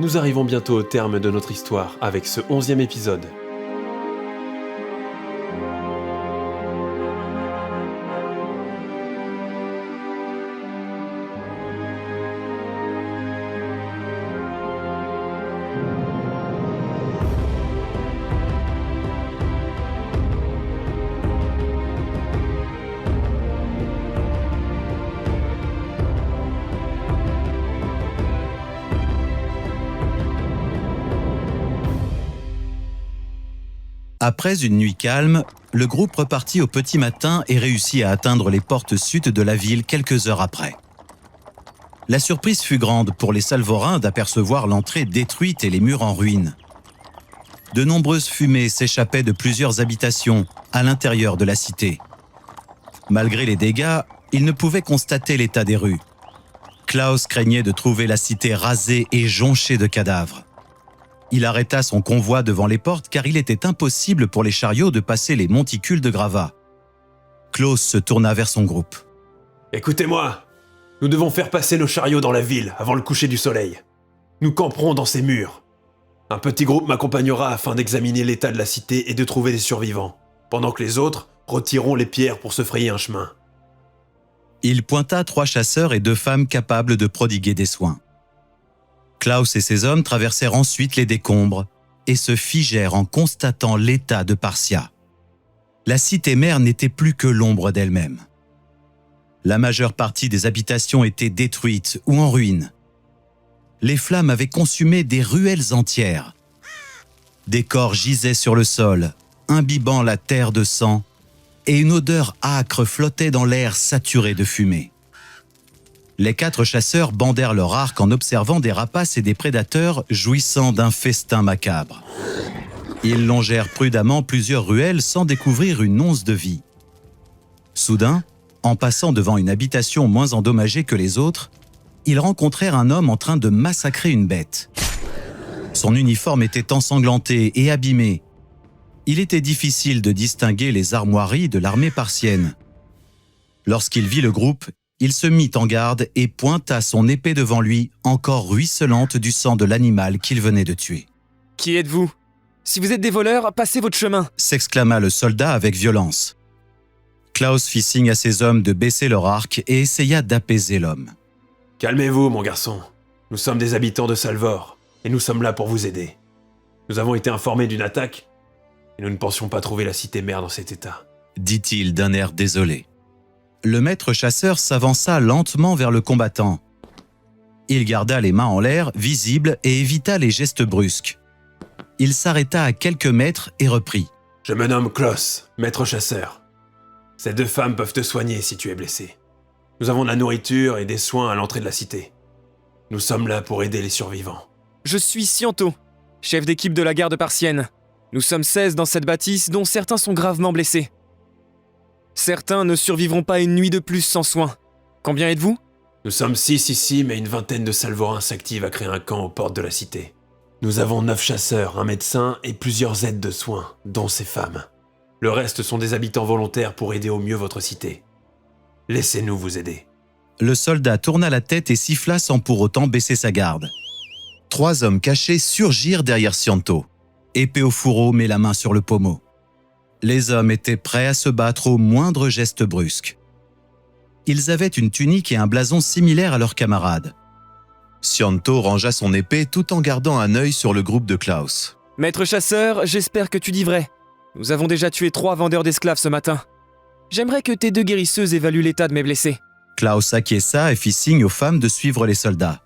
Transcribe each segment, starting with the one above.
Nous arrivons bientôt au terme de notre histoire avec ce 11e épisode. Après une nuit calme, le groupe repartit au petit matin et réussit à atteindre les portes sud de la ville quelques heures après. La surprise fut grande pour les Salvorins d'apercevoir l'entrée détruite et les murs en ruine. De nombreuses fumées s'échappaient de plusieurs habitations à l'intérieur de la cité. Malgré les dégâts, ils ne pouvaient constater l'état des rues. Klaus craignait de trouver la cité rasée et jonchée de cadavres. Il arrêta son convoi devant les portes car il était impossible pour les chariots de passer les monticules de gravats. Klaus se tourna vers son groupe. « Écoutez-moi, nous devons faire passer nos chariots dans la ville avant le coucher du soleil. Nous camperons dans ces murs. Un petit groupe m'accompagnera afin d'examiner l'état de la cité et de trouver des survivants, pendant que les autres retireront les pierres pour se frayer un chemin. » Il pointa 3 chasseurs et 2 femmes capables de prodiguer des soins. Klaus et ses hommes traversèrent ensuite les décombres et se figèrent en constatant l'état de Parcia. La cité-mère n'était plus que l'ombre d'elle-même. La majeure partie des habitations étaient détruites ou en ruine. Les flammes avaient consumé des ruelles entières. Des corps gisaient sur le sol, imbibant la terre de sang, et une odeur âcre flottait dans l'air saturé de fumée. Les 4 chasseurs bandèrent leur arc en observant des rapaces et des prédateurs jouissant d'un festin macabre. Ils longèrent prudemment plusieurs ruelles sans découvrir une once de vie. Soudain, en passant devant une habitation moins endommagée que les autres, ils rencontrèrent un homme en train de massacrer une bête. Son uniforme était ensanglanté et abîmé. Il était difficile de distinguer les armoiries de l'armée parsienne. Lorsqu'il vit le groupe, il se mit en garde et pointa son épée devant lui, encore ruisselante du sang de l'animal qu'il venait de tuer. « Qui êtes-vous ? Si vous êtes des voleurs, passez votre chemin !» s'exclama le soldat avec violence. Klaus fit signe à ses hommes de baisser leur arc et essaya d'apaiser l'homme. « Calmez-vous, mon garçon. Nous sommes des habitants de Salvor, et nous sommes là pour vous aider. Nous avons été informés d'une attaque, et nous ne pensions pas trouver la cité-mère dans cet état. » dit-il d'un air désolé. Le maître chasseur s'avança lentement vers le combattant. Il garda les mains en l'air, visibles, et évita les gestes brusques. Il s'arrêta à quelques mètres et reprit. « Je me nomme Klaus, maître chasseur. Ces 2 femmes peuvent te soigner si tu es blessé. Nous avons de la nourriture et des soins à l'entrée de la cité. Nous sommes là pour aider les survivants. »« Je suis Scianto, chef d'équipe de la garde parsienne. Nous sommes 16 dans cette bâtisse, dont certains sont gravement blessés. Certains ne survivront pas une nuit de plus sans soins. Combien êtes-vous ? » Nous sommes 6 ici, mais une vingtaine de Salvorins s'activent à créer un camp aux portes de la cité. Nous avons 9 chasseurs, un médecin et plusieurs aides de soins, dont ces femmes. Le reste sont des habitants volontaires pour aider au mieux votre cité. Laissez-nous vous aider. Le soldat tourna la tête et siffla sans pour autant baisser sa garde. 3 hommes cachés surgirent derrière Scianto. Épée au fourreau, mais la main sur le pommeau. Les hommes étaient prêts à se battre au moindre geste brusque. Ils avaient une tunique et un blason similaires à leurs camarades. Scianto rangea son épée tout en gardant un œil sur le groupe de Klaus. « Maître chasseur, j'espère que tu dis vrai. Nous avons déjà tué 3 vendeurs d'esclaves ce matin. J'aimerais que tes 2 guérisseuses évaluent l'état de mes blessés. » Klaus acquiesça et fit signe aux femmes de suivre les soldats.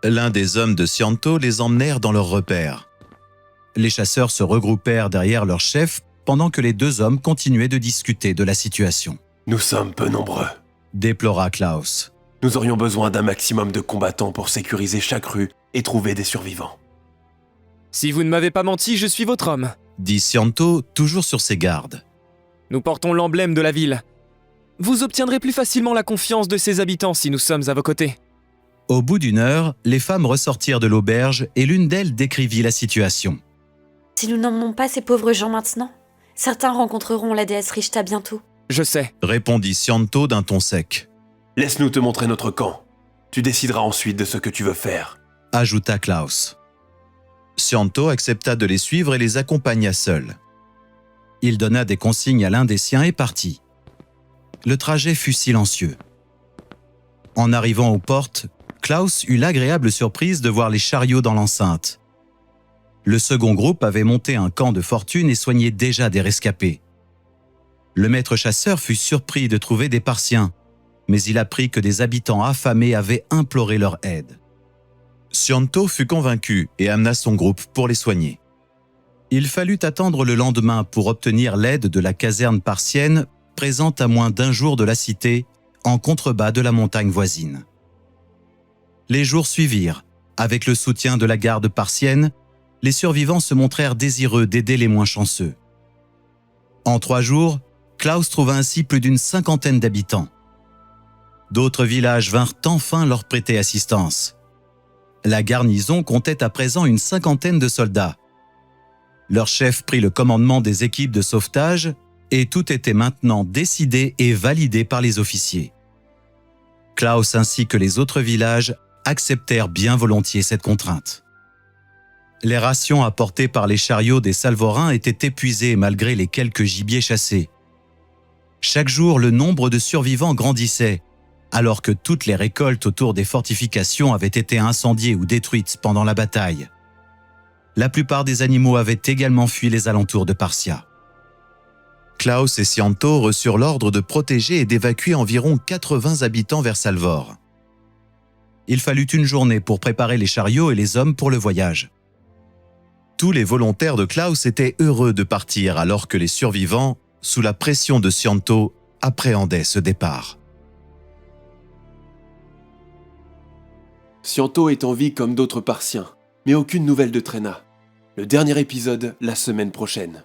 L'un des hommes de Scianto les emmenèrent dans leur repère. Les chasseurs se regroupèrent derrière leur chef pendant que les 2 hommes continuaient de discuter de la situation. « Nous sommes peu nombreux, » déplora Klaus. « Nous aurions besoin d'un maximum de combattants pour sécuriser chaque rue et trouver des survivants. »« Si vous ne m'avez pas menti, je suis votre homme, » dit Scianto, toujours sur ses gardes. « Nous portons l'emblème de la ville. Vous obtiendrez plus facilement la confiance de ses habitants si nous sommes à vos côtés. » Au bout d'une heure, les femmes ressortirent de l'auberge et l'une d'elles décrivit la situation. « Si nous n'emmenons pas ces pauvres gens maintenant, certains rencontreront la déesse Richta bientôt. »« Je sais, » répondit Scianto d'un ton sec. Laisse-nous te montrer notre camp. Tu décideras ensuite de ce que tu veux faire. » ajouta Klaus. Scianto accepta de les suivre et les accompagna seul. Il donna des consignes à l'un des siens et partit. Le trajet fut silencieux. En arrivant aux portes, Klaus eut l'agréable surprise de voir les chariots dans l'enceinte. Le second groupe avait monté un camp de fortune et soignait déjà des rescapés. Le maître chasseur fut surpris de trouver des Parsiens, mais il apprit que des habitants affamés avaient imploré leur aide. Scianto fut convaincu et amena son groupe pour les soigner. Il fallut attendre le lendemain pour obtenir l'aide de la caserne parsienne présente à moins d'1 jour de la cité, en contrebas de la montagne voisine. Les jours suivirent. Avec le soutien de la garde parsienne, les survivants se montrèrent désireux d'aider les moins chanceux. En 3 jours, Klaus trouva ainsi plus d'une 50aine d'habitants. D'autres villages vinrent enfin leur prêter assistance. La garnison comptait à présent une 50aine de soldats. Leur chef prit le commandement des équipes de sauvetage et tout était maintenant décidé et validé par les officiers. Klaus ainsi que les autres villages acceptèrent bien volontiers cette contrainte. Les rations apportées par les chariots des Salvorins étaient épuisées malgré les quelques gibiers chassés. Chaque jour, le nombre de survivants grandissait, alors que toutes les récoltes autour des fortifications avaient été incendiées ou détruites pendant la bataille. La plupart des animaux avaient également fui les alentours de Parsia. Klaus et Scianto reçurent l'ordre de protéger et d'évacuer environ 80 habitants vers Salvor. Il fallut une journée pour préparer les chariots et les hommes pour le voyage. Tous les volontaires de Klaus étaient heureux de partir alors que les survivants, sous la pression de Scianto, appréhendaient ce départ. Scianto est en vie comme d'autres Parsiens, mais aucune nouvelle de Trena. Le dernier épisode la semaine prochaine.